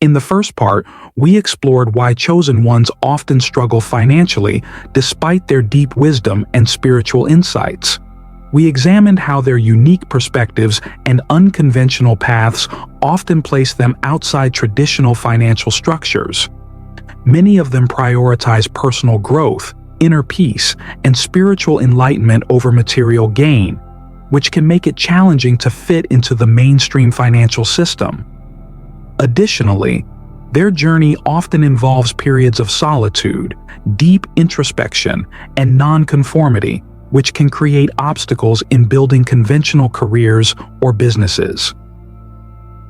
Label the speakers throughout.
Speaker 1: In the first part, we explored why chosen ones often struggle financially despite their deep wisdom and spiritual insights. We examined how their unique perspectives and unconventional paths often place them outside traditional financial structures. Many of them prioritize personal growth, inner peace, and spiritual enlightenment over material gain, which can make it challenging to fit into the mainstream financial system. Additionally, their journey often involves periods of solitude, deep introspection, and nonconformity, which can create obstacles in building conventional careers or businesses.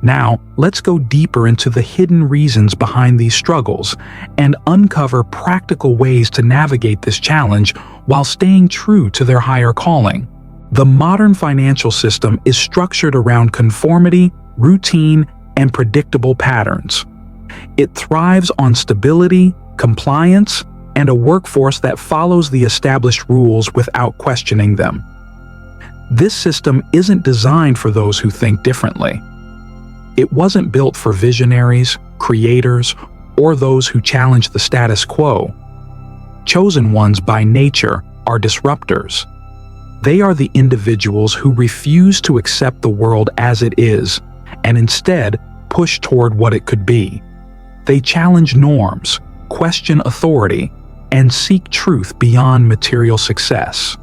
Speaker 1: Now, let's go deeper into the hidden reasons behind these struggles and uncover practical ways to navigate this challenge while staying true to their higher calling. The modern financial system is structured around conformity, routine, and predictable patterns. It thrives on stability, compliance, and a workforce that follows the established rules without questioning them. This system isn't designed for those who think differently. It wasn't built for visionaries, creators, or those who challenge the status quo. Chosen ones by nature are disruptors. They are the individuals who refuse to accept the world as it is and instead push toward what it could be. They challenge norms, question authority, and seek truth beyond material success.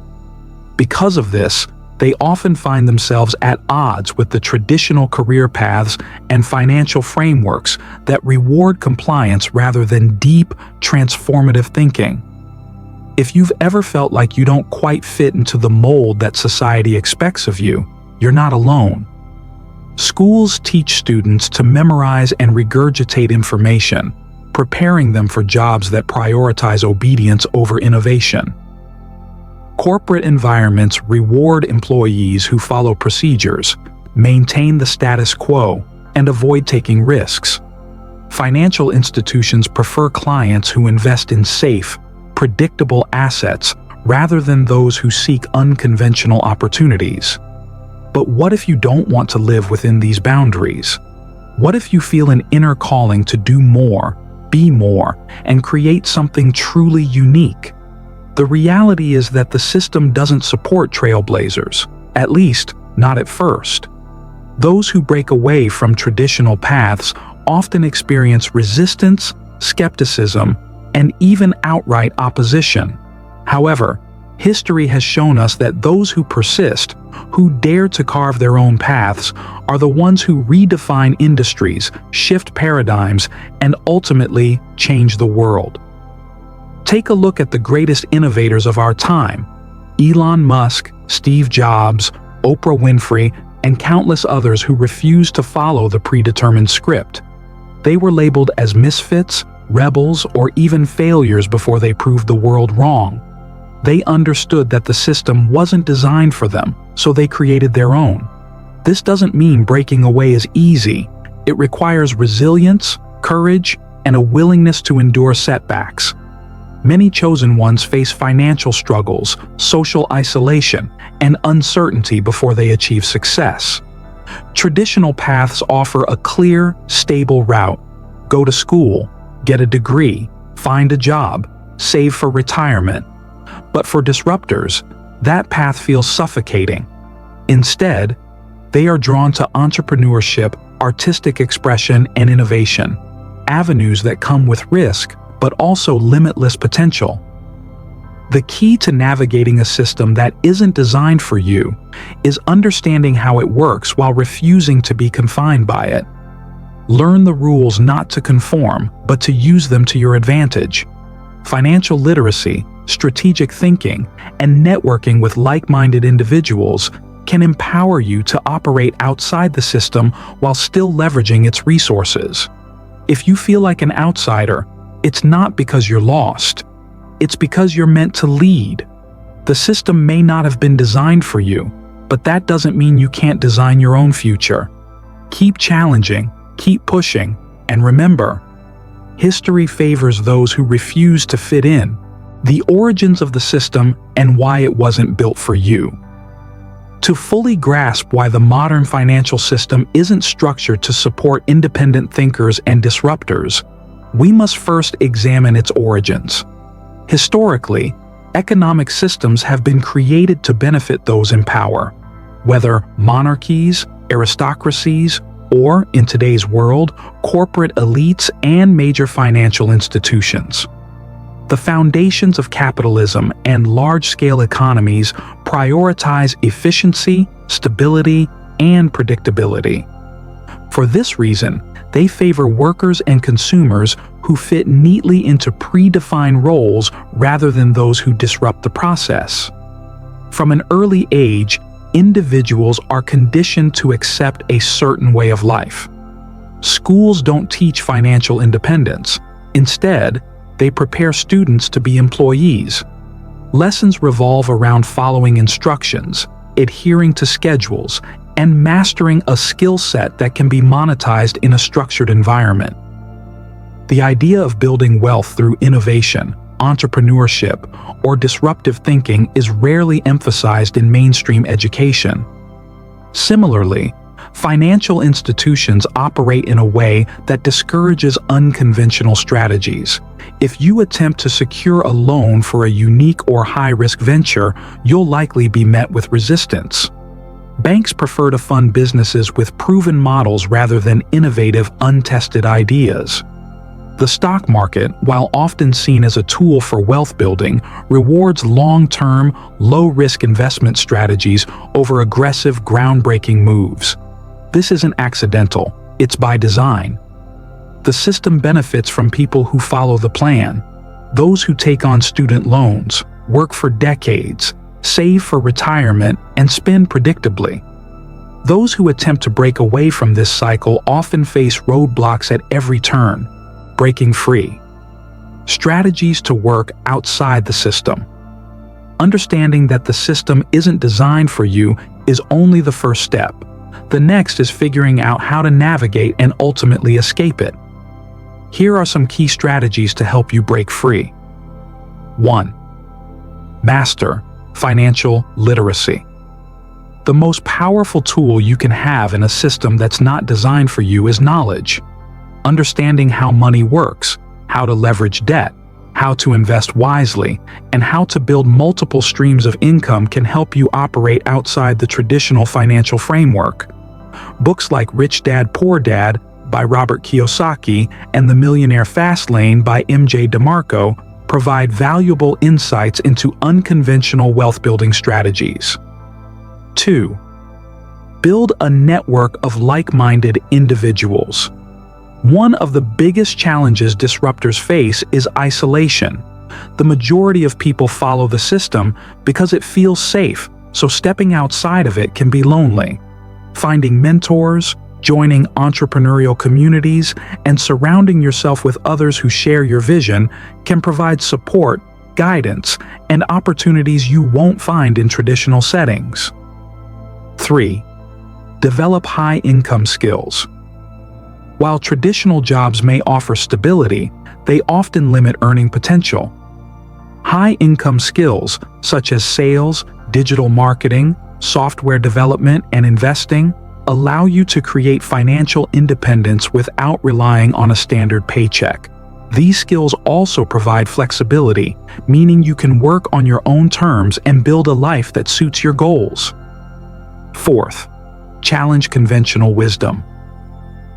Speaker 1: Because of this, they often find themselves at odds with the traditional career paths and financial frameworks that reward compliance rather than deep, transformative thinking. If you've ever felt like you don't quite fit into the mold that society expects of you, you're not alone. Schools teach students to memorize and regurgitate information, preparing them for jobs that prioritize obedience over innovation. Corporate environments reward employees who follow procedures, maintain the status quo, and avoid taking risks. Financial institutions prefer clients who invest in safe, predictable assets rather than those who seek unconventional opportunities. But what if you don't want to live within these boundaries? What if you feel an inner calling to do more, be more, and create something truly unique? The reality is that the system doesn't support trailblazers, at least not at first. Those who break away from traditional paths often experience resistance, skepticism, and even outright opposition. However, history has shown us that those who persist, who dare to carve their own paths, are the ones who redefine industries, shift paradigms, and ultimately change the world. Take a look at the greatest innovators of our time: Elon Musk, Steve Jobs, Oprah Winfrey, and countless others who refused to follow the predetermined script. They were labeled as misfits, rebels, or even failures before they proved the world wrong. They understood that the system wasn't designed for them, so they created their own. This doesn't mean breaking away is easy. It requires resilience, courage, and a willingness to endure setbacks. Many chosen ones face financial struggles, social isolation, and uncertainty before they achieve success. Traditional paths offer a clear, stable route. Go to school, get a degree, find a job, save for retirement. But for disruptors, that path feels suffocating. Instead, they are drawn to entrepreneurship, artistic expression, and innovation, avenues that come with risk but also limitless potential. The key to navigating a system that isn't designed for you is understanding how it works while refusing to be confined by it. Learn the rules not to conform, but to use them to your advantage. Financial literacy, strategic thinking, and networking with like-minded individuals can empower you to operate outside the system while still leveraging its resources. If you feel like an outsider, it's not because you're lost. It's because you're meant to lead. The system may not have been designed for you, but that doesn't mean you can't design your own future. Keep challenging, keep pushing, and remember, history favors those who refuse to fit in. The origins of the system and why it wasn't built for you. To fully grasp why the modern financial system isn't structured to support independent thinkers and disruptors, we must first examine its origins. Historically, economic systems have been created to benefit those in power, whether monarchies, aristocracies, or, in today's world, corporate elites and major financial institutions. The foundations of capitalism and large-scale economies prioritize efficiency, stability, and predictability. For this reason, they favor workers and consumers who fit neatly into predefined roles rather than those who disrupt the process. From an early age, individuals are conditioned to accept a certain way of life. Schools don't teach financial independence. Instead, they prepare students to be employees. Lessons revolve around following instructions, adhering to schedules, and mastering a skill set that can be monetized in a structured environment. The idea of building wealth through innovation, entrepreneurship, or disruptive thinking is rarely emphasized in mainstream education. Similarly, financial institutions operate in a way that discourages unconventional strategies. If you attempt to secure a loan for a unique or high-risk venture, you'll likely be met with resistance. Banks prefer to fund businesses with proven models rather than innovative, untested ideas. The stock market, while often seen as a tool for wealth building, rewards long-term, low-risk investment strategies over aggressive, groundbreaking moves. This isn't accidental, it's by design. The system benefits from people who follow the plan, those who take on student loans, work for decades, save for retirement, and spend predictably. Those who attempt to break away from this cycle often face roadblocks at every turn. Breaking free. Strategies to work outside the system. Understanding that the system isn't designed for you is only the first step. The next is figuring out how to navigate and ultimately escape it. Here are some key strategies to help you break free. 1. Master financial literacy. The most powerful tool you can have in a system that's not designed for you is knowledge. Understanding how money works, how to leverage debt, how to invest wisely, and how to build multiple streams of income can help you operate outside the traditional financial framework. Books like Rich Dad, Poor Dad by Robert Kiyosaki and The Millionaire Fastlane by M.J. DeMarco provide valuable insights into unconventional wealth-building strategies. 2. Build a network of like-minded individuals. One of the biggest challenges disruptors face is isolation. The majority of people follow the system because it feels safe, so stepping outside of it can be lonely. Finding mentors, joining entrepreneurial communities, and surrounding yourself with others who share your vision can provide support, guidance, and opportunities you won't find in traditional settings. 3. Develop high-income skills. While traditional jobs may offer stability, they often limit earning potential. High-income skills, such as sales, digital marketing, software development, and investing, allow you to create financial independence without relying on a standard paycheck. These skills also provide flexibility, meaning you can work on your own terms and build a life that suits your goals. 4th, challenge conventional wisdom.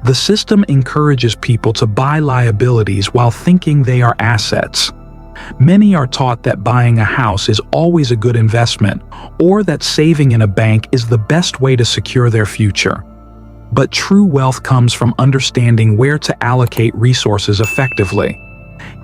Speaker 1: The system encourages people to buy liabilities while thinking they are assets. Many are taught that buying a house is always a good investment, or that saving in a bank is the best way to secure their future. But true wealth comes from understanding where to allocate resources effectively.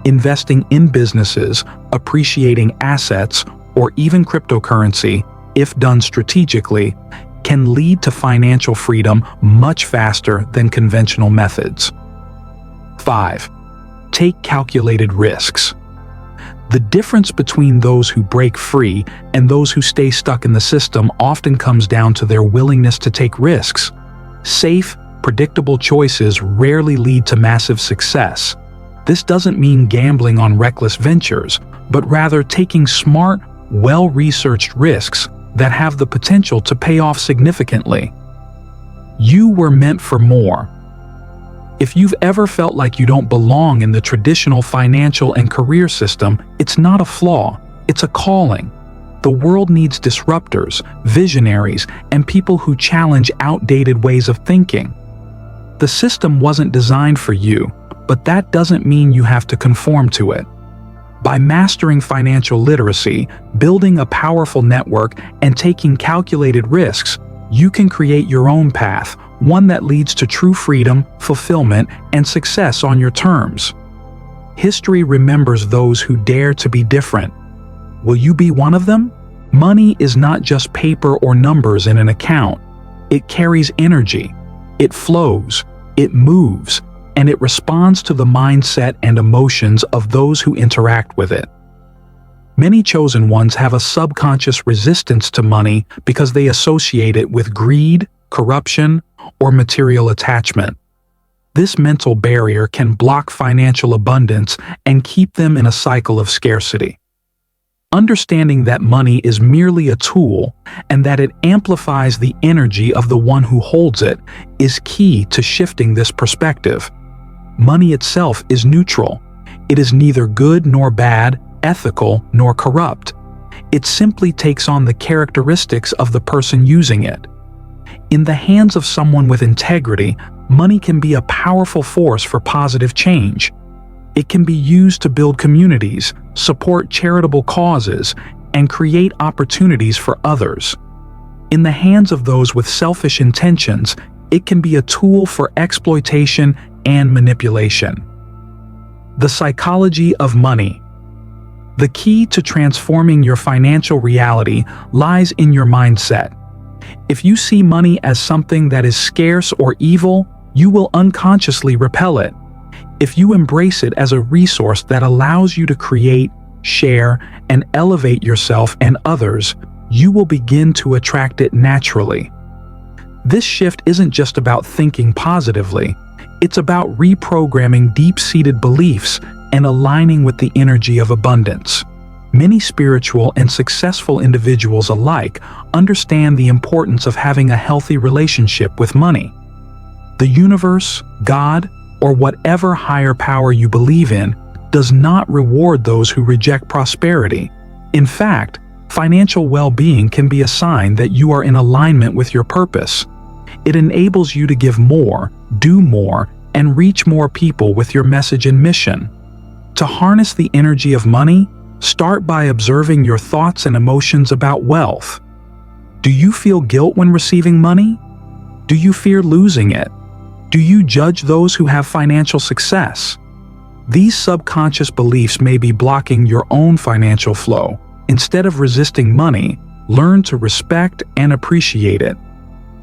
Speaker 1: Investing in businesses, appreciating assets, or even cryptocurrency, if done strategically, can lead to financial freedom much faster than conventional methods. 5. Take calculated risks. The difference between those who break free and those who stay stuck in the system often comes down to their willingness to take risks. Safe, predictable choices rarely lead to massive success. This doesn't mean gambling on reckless ventures, but rather taking smart, well-researched risks that have the potential to pay off significantly. You were meant for more. If you've ever felt like you don't belong in the traditional financial and career system, it's not a flaw, it's a calling. The world needs disruptors, visionaries, and people who challenge outdated ways of thinking. The system wasn't designed for you, but that doesn't mean you have to conform to it. By mastering financial literacy, building a powerful network, and taking calculated risks, you can create your own path, one that leads to true freedom, fulfillment, and success on your terms. History remembers those who dare to be different. Will you be one of them? Money is not just paper or numbers in an account. It carries energy. It flows. It moves. And it responds to the mindset and emotions of those who interact with it. Many chosen ones have a subconscious resistance to money because they associate it with greed, corruption, or material attachment. This mental barrier can block financial abundance and keep them in a cycle of scarcity. Understanding that money is merely a tool and that it amplifies the energy of the one who holds it is key to shifting this perspective. Money itself is neutral. It is neither good nor bad, ethical nor corrupt. It simply takes on the characteristics of the person using it. In the hands of someone with integrity, money can be a powerful force for positive change. It can be used to build communities, support charitable causes, and create opportunities for others. In the hands of those with selfish intentions, it can be a tool for exploitation and manipulation. The psychology of money. The key to transforming your financial reality lies in your mindset. If you see money as something that is scarce or evil, you will unconsciously repel it. If you embrace it as a resource that allows you to create, share, and elevate yourself and others, you will begin to attract it naturally. This shift isn't just about thinking positively, it's about reprogramming deep-seated beliefs and aligning with the energy of abundance. Many spiritual and successful individuals alike understand the importance of having a healthy relationship with money. The universe, God, or whatever higher power you believe in does not reward those who reject prosperity. In fact, financial well-being can be a sign that you are in alignment with your purpose. It enables you to give more, do more, and reach more people with your message and mission. To harness the energy of money, start by observing your thoughts and emotions about wealth. Do you feel guilt when receiving money? Do you fear losing it? Do you judge those who have financial success? These subconscious beliefs may be blocking your own financial flow. Instead of resisting money, learn to respect and appreciate it.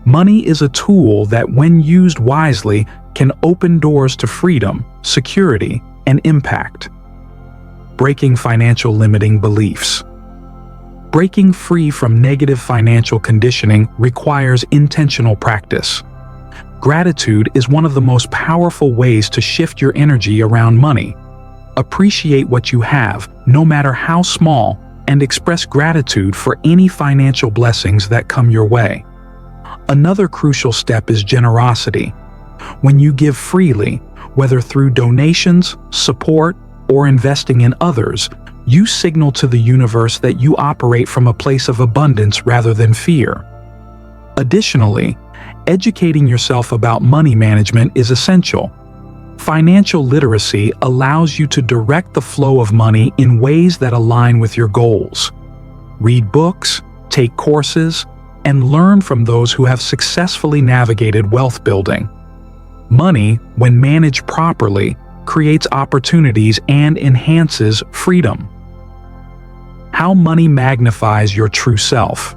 Speaker 1: Money is a tool that, when used wisely, can open doors to freedom, security, and impact. Breaking financial limiting beliefs. Breaking free from negative financial conditioning requires intentional practice. Gratitude is one of the most powerful ways to shift your energy around money. Appreciate what you have, no matter how small, and express gratitude for any financial blessings that come your way. Another crucial step is generosity. When you give freely, whether through donations, support, or investing in others, you signal to the universe that you operate from a place of abundance rather than fear. Additionally, educating yourself about money management is essential. Financial literacy allows you to direct the flow of money in ways that align with your goals. Read books, take courses, and learn from those who have successfully navigated wealth building. Money, when managed properly, creates opportunities and enhances freedom. How money magnifies your true self.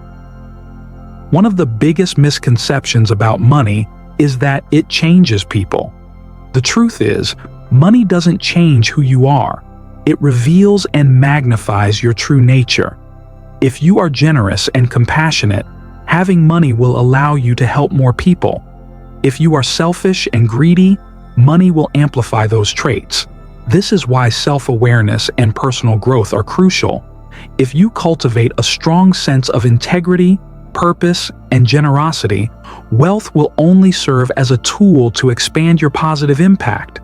Speaker 1: One of the biggest misconceptions about money is that it changes people. The truth is, money doesn't change who you are. It reveals and magnifies your true nature. If you are generous and compassionate, having money will allow you to help more people. If you are selfish and greedy, money will amplify those traits. This is why self-awareness and personal growth are crucial. If you cultivate a strong sense of integrity, purpose, and generosity, wealth will only serve as a tool to expand your positive impact.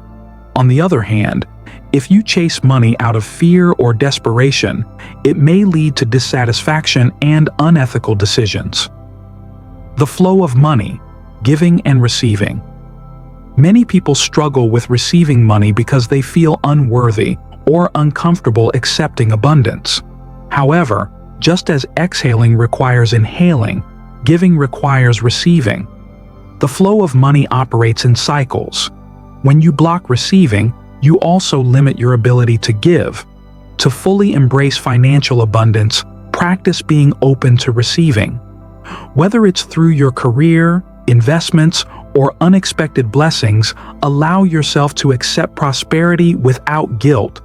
Speaker 1: On the other hand, if you chase money out of fear or desperation, it may lead to dissatisfaction and unethical decisions. The flow of money, giving and receiving. Many people struggle with receiving money because they feel unworthy or uncomfortable accepting abundance. However, just as exhaling requires inhaling, giving requires receiving. The flow of money operates in cycles. When you block receiving, you also limit your ability to give. To fully embrace financial abundance, practice being open to receiving. Whether it's through your career, investments, or unexpected blessings, allow yourself to accept prosperity without guilt.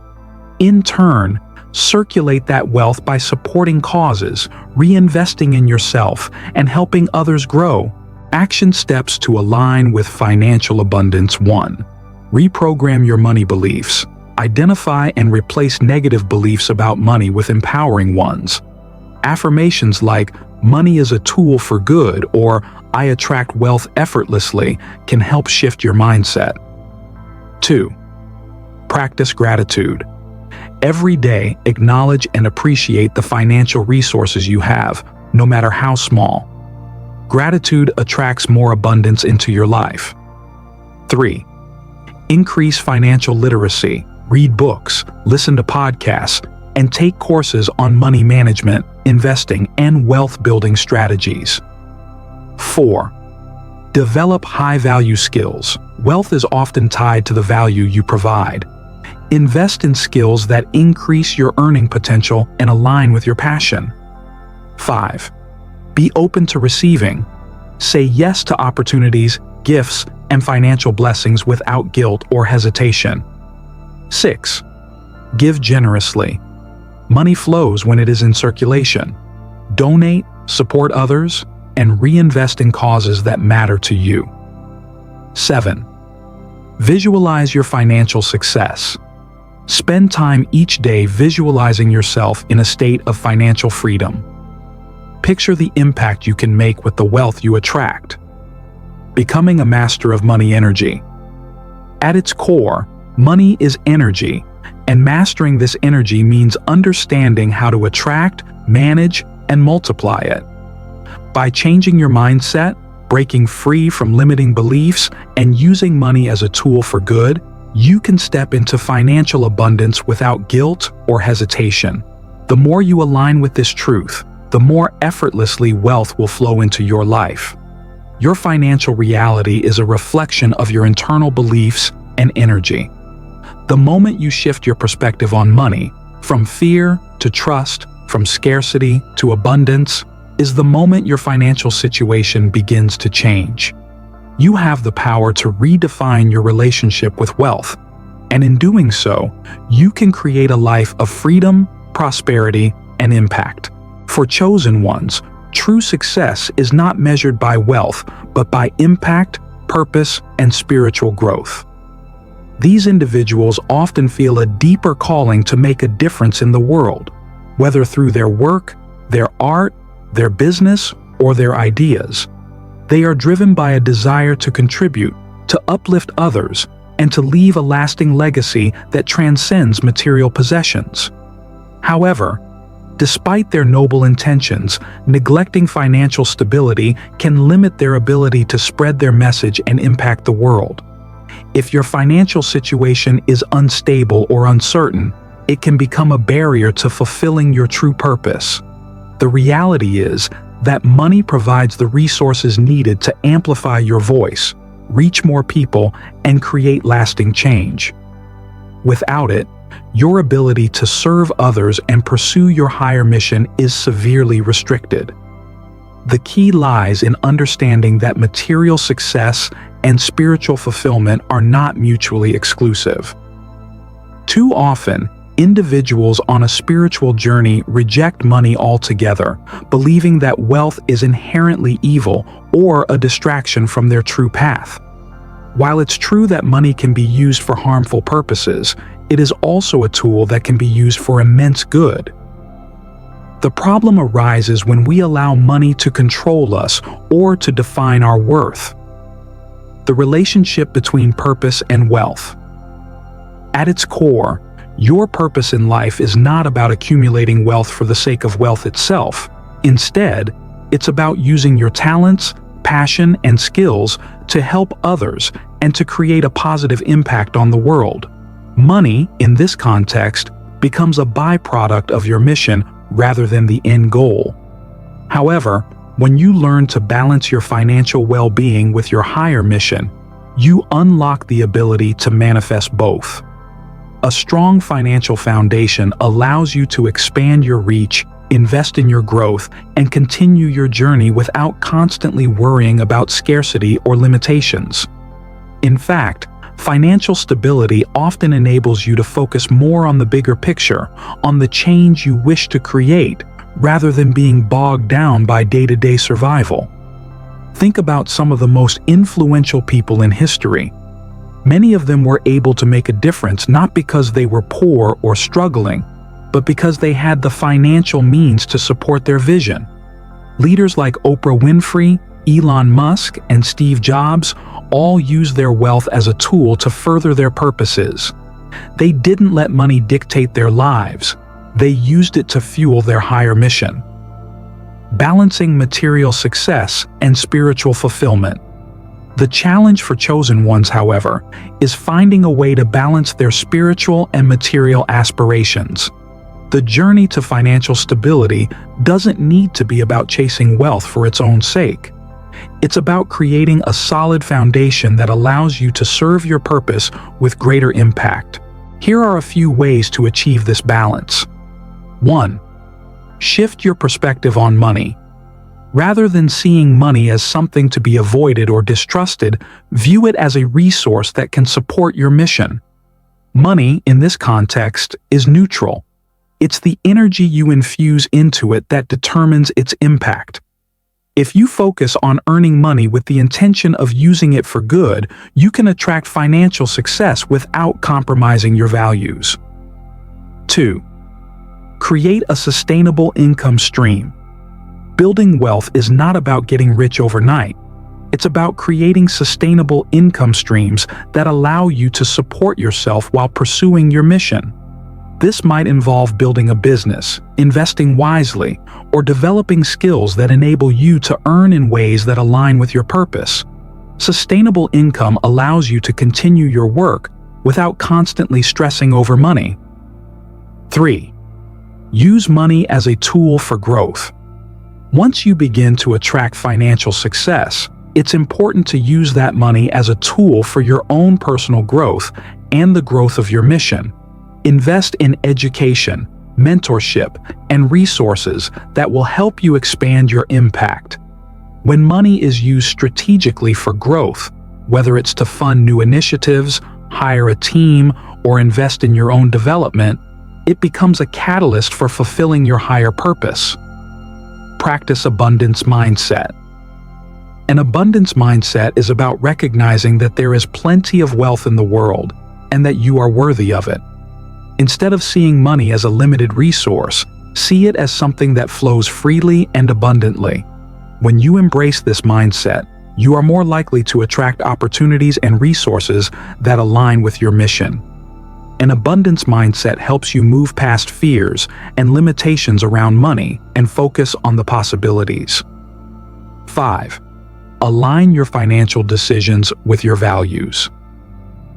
Speaker 1: In turn, circulate that wealth by supporting causes, reinvesting in yourself, and helping others grow. Action steps to align with financial abundance. 1. Reprogram your money beliefs. Identify and replace negative beliefs about money with empowering ones. Affirmations like, "Money is a tool for good," or "I attract wealth effortlessly," can help shift your mindset. 2. Practice gratitude. Every day, acknowledge and appreciate the financial resources you have, no matter how small. Gratitude attracts more abundance into your life. 3. Increase financial literacy. Read books, listen to podcasts, and take courses on money management, investing, and wealth-building strategies. 4. Develop high-value skills. Wealth is often tied to the value you provide. Invest in skills that increase your earning potential and align with your passion. 5. Be open to receiving. Say yes to opportunities, gifts, and financial blessings without guilt or hesitation. 6. Give generously. Money flows when it is in circulation. Donate, support others, and reinvest in causes that matter to you. 7. Visualize your financial success. Spend time each day visualizing yourself in a state of financial freedom. Picture the impact you can make with the wealth you attract. Becoming a master of money energy. At its core, money is energy, and mastering this energy means understanding how to attract, manage, and multiply it. By changing your mindset, breaking free from limiting beliefs, and using money as a tool for good, you can step into financial abundance without guilt or hesitation. The more you align with this truth, the more effortlessly wealth will flow into your life. Your financial reality is a reflection of your internal beliefs and energy. The moment you shift your perspective on money, from fear to trust, from scarcity to abundance, is the moment your financial situation begins to change. You have the power to redefine your relationship with wealth, and in doing so, you can create a life of freedom, prosperity, and impact. For chosen ones, true success is not measured by wealth, but by impact, purpose, and spiritual growth. These individuals often feel a deeper calling to make a difference in the world, whether through their work, their art, their business, or their ideas. They are driven by a desire to contribute, to uplift others, and to leave a lasting legacy that transcends material possessions. However, despite their noble intentions, neglecting financial stability can limit their ability to spread their message and impact the world. If your financial situation is unstable or uncertain, it can become a barrier to fulfilling your true purpose. The reality is that money provides the resources needed to amplify your voice, reach more people, and create lasting change. Without it, your ability to serve others and pursue your higher mission is severely restricted. The key lies in understanding that material success and spiritual fulfillment are not mutually exclusive. Too often, individuals on a spiritual journey reject money altogether, believing that wealth is inherently evil or a distraction from their true path. While it's true that money can be used for harmful purposes, it is also a tool that can be used for immense good. The problem arises when we allow money to control us or to define our worth. The relationship between purpose and wealth. At its core, your purpose in life is not about accumulating wealth for the sake of wealth itself. Instead, it's about using your talents, passion, and skills to help others and to create a positive impact on the world. Money, in this context, becomes a byproduct of your mission rather than the end goal. However, when you learn to balance your financial well-being with your higher mission, you unlock the ability to manifest both. A strong financial foundation allows you to expand your reach, invest in your growth, and continue your journey without constantly worrying about scarcity or limitations. In fact, financial stability often enables you to focus more on the bigger picture, on the change you wish to create, rather than being bogged down by day-to-day survival. Think about some of the most influential people in history. Many of them were able to make a difference not because they were poor or struggling, but because they had the financial means to support their vision. Leaders like Oprah Winfrey, Elon Musk, and Steve Jobs all used their wealth as a tool to further their purposes. They didn't let money dictate their lives. They used it to fuel their higher mission. Balancing material success and spiritual fulfillment. The challenge for chosen ones, however, is finding a way to balance their spiritual and material aspirations. The journey to financial stability doesn't need to be about chasing wealth for its own sake. It's about creating a solid foundation that allows you to serve your purpose with greater impact. Here are a few ways to achieve this balance. 1. Shift your perspective on money. Rather than seeing money as something to be avoided or distrusted, view it as a resource that can support your mission. Money, in this context, is neutral. It's the energy you infuse into it that determines its impact. If you focus on earning money with the intention of using it for good, you can attract financial success without compromising your values. 2. Create a sustainable income stream. Building wealth is not about getting rich overnight. It's about creating sustainable income streams that allow you to support yourself while pursuing your mission. This might involve building a business, investing wisely, or developing skills that enable you to earn in ways that align with your purpose. Sustainable income allows you to continue your work without constantly stressing over money. 3. Use money as a tool for growth. Once you begin to attract financial success, it's important to use that money as a tool for your own personal growth and the growth of your mission. Invest in education, mentorship, and resources that will help you expand your impact. When money is used strategically for growth, whether it's to fund new initiatives, hire a team, or invest in your own development, it becomes a catalyst for fulfilling your higher purpose. Practice abundance mindset. An abundance mindset is about recognizing that there is plenty of wealth in the world and that you are worthy of it. Instead of seeing money as a limited resource, see it as something that flows freely and abundantly. When you embrace this mindset, you are more likely to attract opportunities and resources that align with your mission. An abundance mindset helps you move past fears and limitations around money and focus on the possibilities. 5. Align your financial decisions with your values.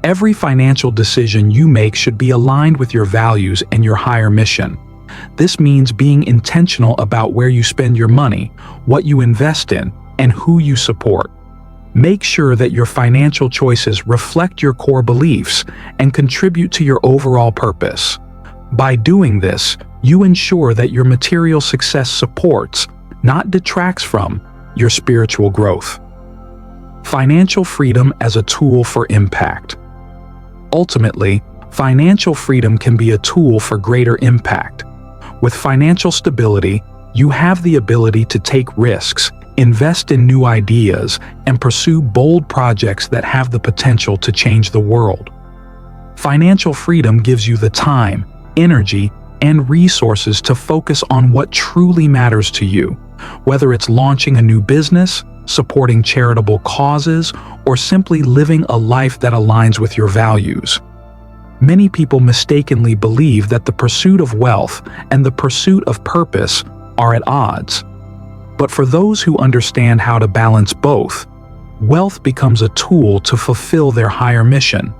Speaker 1: Every financial decision you make should be aligned with your values and your higher mission. This means being intentional about where you spend your money, what you invest in, and who you support. Make sure that your financial choices reflect your core beliefs and contribute to your overall purpose. By doing this, you ensure that your material success supports, not detracts from, your spiritual growth. Financial freedom as a tool for impact. Ultimately, financial freedom can be a tool for greater impact. With financial stability, you have the ability to take risks, invest in new ideas, and pursue bold projects that have the potential to change the world. Financial freedom gives you the time, energy, and resources to focus on what truly matters to you, whether it's launching a new business, supporting charitable causes, or simply living a life that aligns with your values. Many people mistakenly believe that the pursuit of wealth and the pursuit of purpose are at odds. But for those who understand how to balance both, wealth becomes a tool to fulfill their higher mission.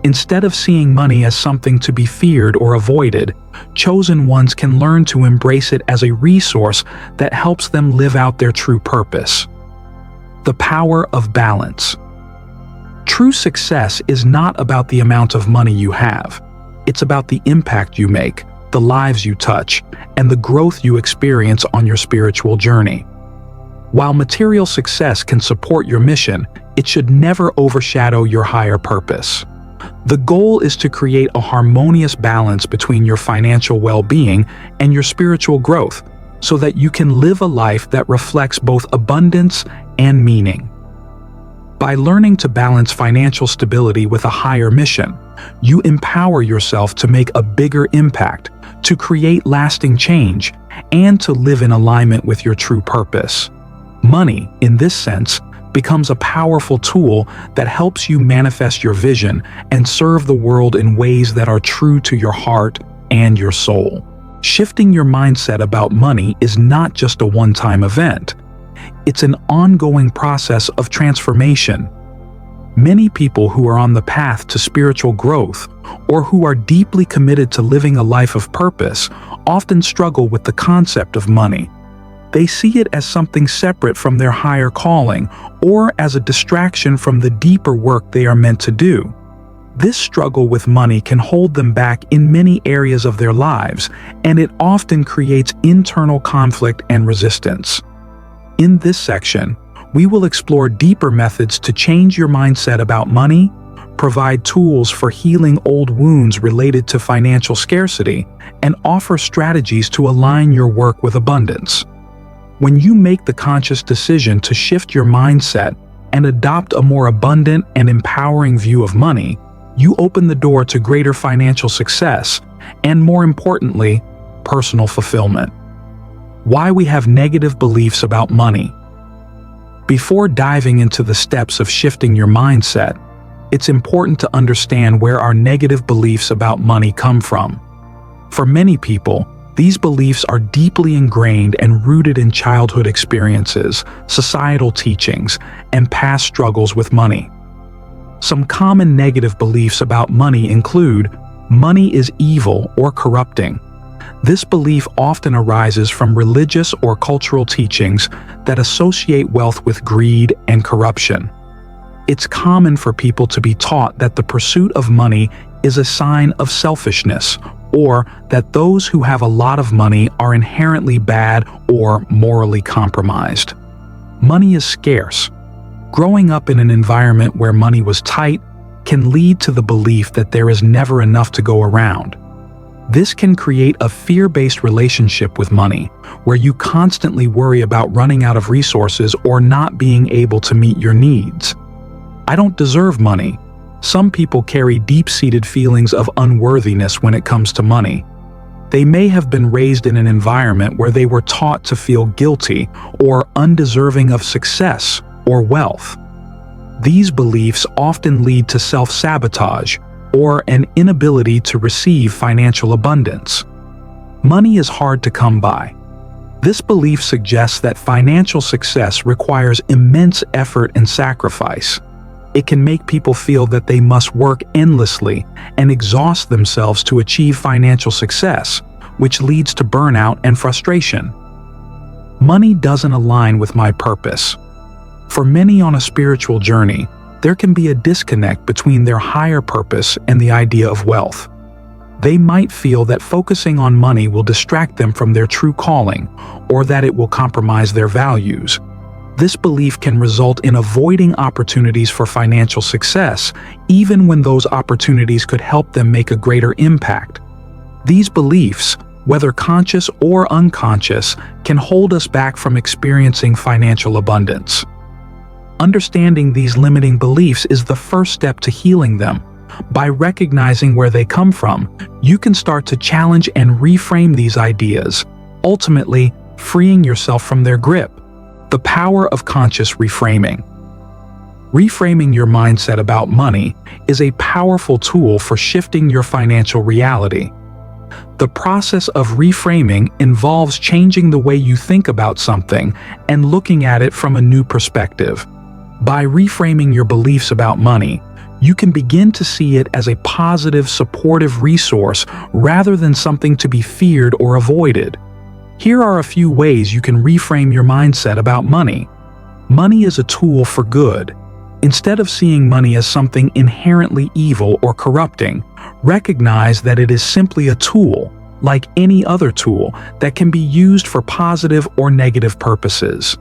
Speaker 1: Instead of seeing money as something to be feared or avoided, chosen ones can learn to embrace it as a resource that helps them live out their true purpose. The power of balance. True success is not about the amount of money you have. It's about the impact you make, the lives you touch, and the growth you experience on your spiritual journey. While material success can support your mission, it should never overshadow your higher purpose. The goal is to create a harmonious balance between your financial well-being and your spiritual growth, so that you can live a life that reflects both abundance and meaning. By learning to balance financial stability with a higher mission, you empower yourself to make a bigger impact, to create lasting change, and to live in alignment with your true purpose. Money, in this sense, becomes a powerful tool that helps you manifest your vision and serve the world in ways that are true to your heart and your soul. Shifting your mindset about money is not just a one-time event. It's an ongoing process of transformation. Many people who are on the path to spiritual growth or who are deeply committed to living a life of purpose often struggle with the concept of money. They see it as something separate from their higher calling or as a distraction from the deeper work they are meant to do. This struggle with money can hold them back in many areas of their lives, and it often creates internal conflict and resistance. In this section, we will explore deeper methods to change your mindset about money, provide tools for healing old wounds related to financial scarcity, and offer strategies to align your work with abundance. When you make the conscious decision to shift your mindset and adopt a more abundant and empowering view of money, you open the door to greater financial success and, more importantly, personal fulfillment. Why we have negative beliefs about money. Before diving into the steps of shifting your mindset, it's important to understand where our negative beliefs about money come from. For many people, these beliefs are deeply ingrained and rooted in childhood experiences, societal teachings, and past struggles with money. Some common negative beliefs about money include money is evil or corrupting. This belief often arises from religious or cultural teachings that associate wealth with greed and corruption. It's common for people to be taught that the pursuit of money is a sign of selfishness, or that those who have a lot of money are inherently bad or morally compromised. Money is scarce. Growing up in an environment where money was tight can lead to the belief that there is never enough to go around. This can create a fear-based relationship with money, where you constantly worry about running out of resources or not being able to meet your needs. I don't deserve money. Some people carry deep-seated feelings of unworthiness when it comes to money. They may have been raised in an environment where they were taught to feel guilty or undeserving of success or wealth. These beliefs often lead to self-sabotage or an inability to receive financial abundance. Money is hard to come by. This belief suggests that financial success requires immense effort and sacrifice. It can make people feel that they must work endlessly and exhaust themselves to achieve financial success, which leads to burnout and frustration. Money doesn't align with my purpose. For many on a spiritual journey, there can be a disconnect between their higher purpose and the idea of wealth. They might feel that focusing on money will distract them from their true calling, or that it will compromise their values. This belief can result in avoiding opportunities for financial success, even when those opportunities could help them make a greater impact. These beliefs, whether conscious or unconscious, can hold us back from experiencing financial abundance. Understanding these limiting beliefs is the first step to healing them. By recognizing where they come from, you can start to challenge and reframe these ideas, ultimately freeing yourself from their grip. The power of conscious reframing. Reframing your mindset about money is a powerful tool for shifting your financial reality. The process of reframing involves changing the way you think about something and looking at it from a new perspective. By reframing your beliefs about money, you can begin to see it as a positive, supportive resource rather than something to be feared or avoided. Here are a few ways you can reframe your mindset about money. Money is a tool for good. Instead of seeing money as something inherently evil or corrupting, recognize that it is simply a tool, like any other tool, that can be used for positive or negative purposes.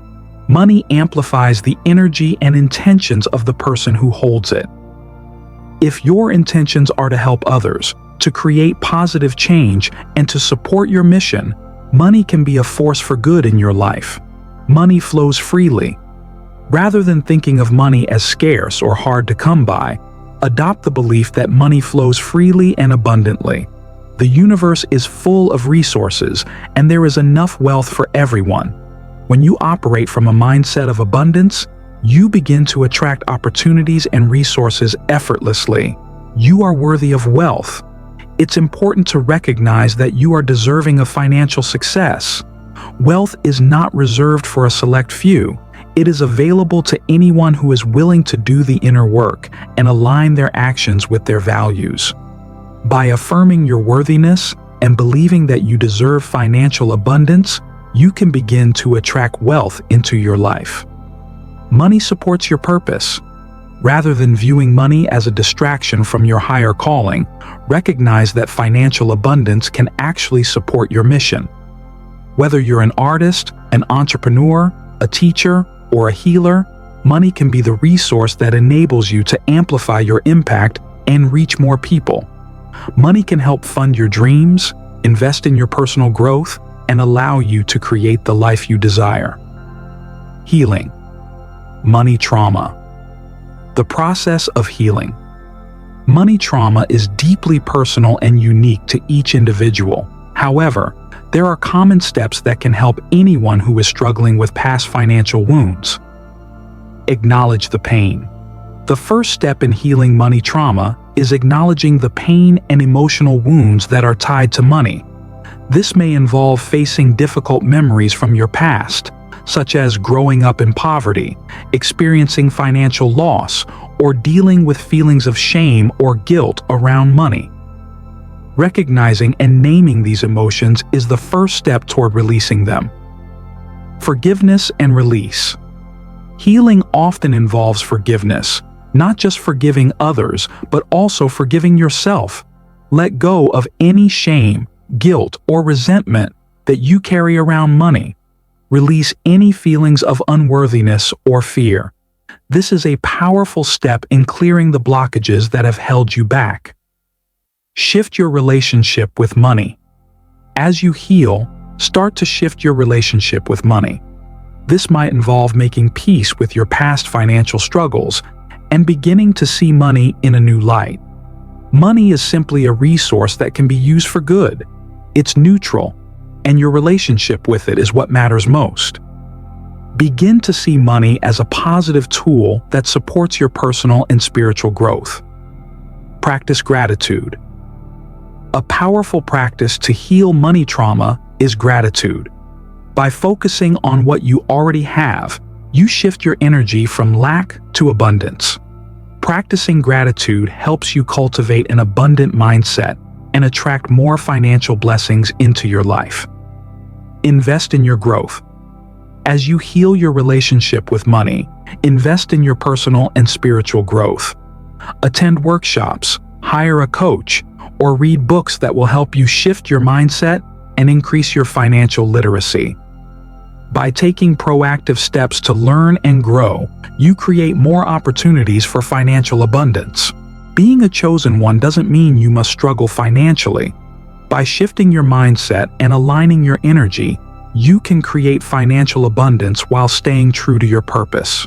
Speaker 1: Money amplifies the energy and intentions of the person who holds it. If your intentions are to help others, to create positive change, and to support your mission, money can be a force for good in your life. Money flows freely. Rather than thinking of money as scarce or hard to come by, adopt the belief that money flows freely and abundantly. The universe is full of resources, and there is enough wealth for everyone. When you operate from a mindset of abundance, you begin to attract opportunities and resources effortlessly. You are worthy of wealth. It's important to recognize that you are deserving of financial success. Wealth is not reserved for a select few. It is available to anyone who is willing to do the inner work and align their actions with their values. By affirming your worthiness and believing that you deserve financial abundance, you can begin to attract wealth into your life. Money supports your purpose. Rather than viewing money as a distraction from your higher calling, recognize that financial abundance can actually support your mission. Whether you're an artist, an entrepreneur, a teacher, or a healer, money can be the resource that enables you to amplify your impact and reach more people. Money can help fund your dreams, invest in your personal growth, and allow you to create the life you desire. Healing. Money trauma. The process of healing. Money trauma is deeply personal and unique to each individual. However, there are common steps that can help anyone who is struggling with past financial wounds. Acknowledge the pain. The first step in healing money trauma is acknowledging the pain and emotional wounds that are tied to money. This may involve facing difficult memories from your past, such as growing up in poverty, experiencing financial loss, or dealing with feelings of shame or guilt around money. Recognizing and naming these emotions is the first step toward releasing them. Forgiveness and release. Healing often involves forgiveness, not just forgiving others, but also forgiving yourself. Let go of any shame, guilt, or resentment that you carry around money. Release any feelings of unworthiness or fear. This is a powerful step in clearing the blockages that have held you back. Shift your relationship with money. As you heal, start to shift your relationship with money. This might involve making peace with your past financial struggles and beginning to see money in a new light. Money is simply a resource that can be used for good. It's neutral, and your relationship with it is what matters most. Begin to see money as a positive tool that supports your personal and spiritual growth. Practice gratitude. A powerful practice to heal money trauma is gratitude. By focusing on what you already have, you shift your energy from lack to abundance. Practicing gratitude helps you cultivate an abundant mindset and attract more financial blessings into your life. Invest in your growth. As you heal your relationship with money, invest in your personal and spiritual growth. Attend workshops, hire a coach, or read books that will help you shift your mindset and increase your financial literacy. By taking proactive steps to learn and grow, you create more opportunities for financial abundance. Being a chosen one doesn't mean you must struggle financially. By shifting your mindset and aligning your energy, you can create financial abundance while staying true to your purpose.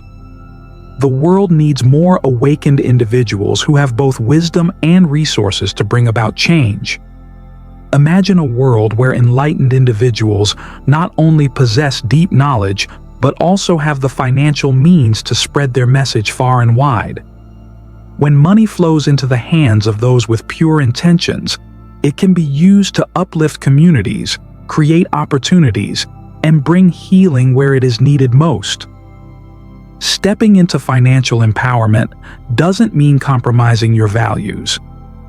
Speaker 1: The world needs more awakened individuals who have both wisdom and resources to bring about change. Imagine a world where enlightened individuals not only possess deep knowledge, but also have the financial means to spread their message far and wide. When money flows into the hands of those with pure intentions, it can be used to uplift communities, create opportunities, and bring healing where it is needed most. Stepping into financial empowerment doesn't mean compromising your values.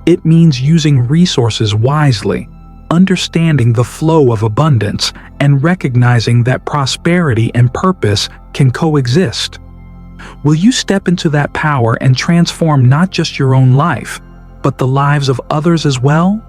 Speaker 1: It means using resources wisely, understanding the flow of abundance, and recognizing that prosperity and purpose can coexist. Will you step into that power and transform not just your own life, but the lives of others as well?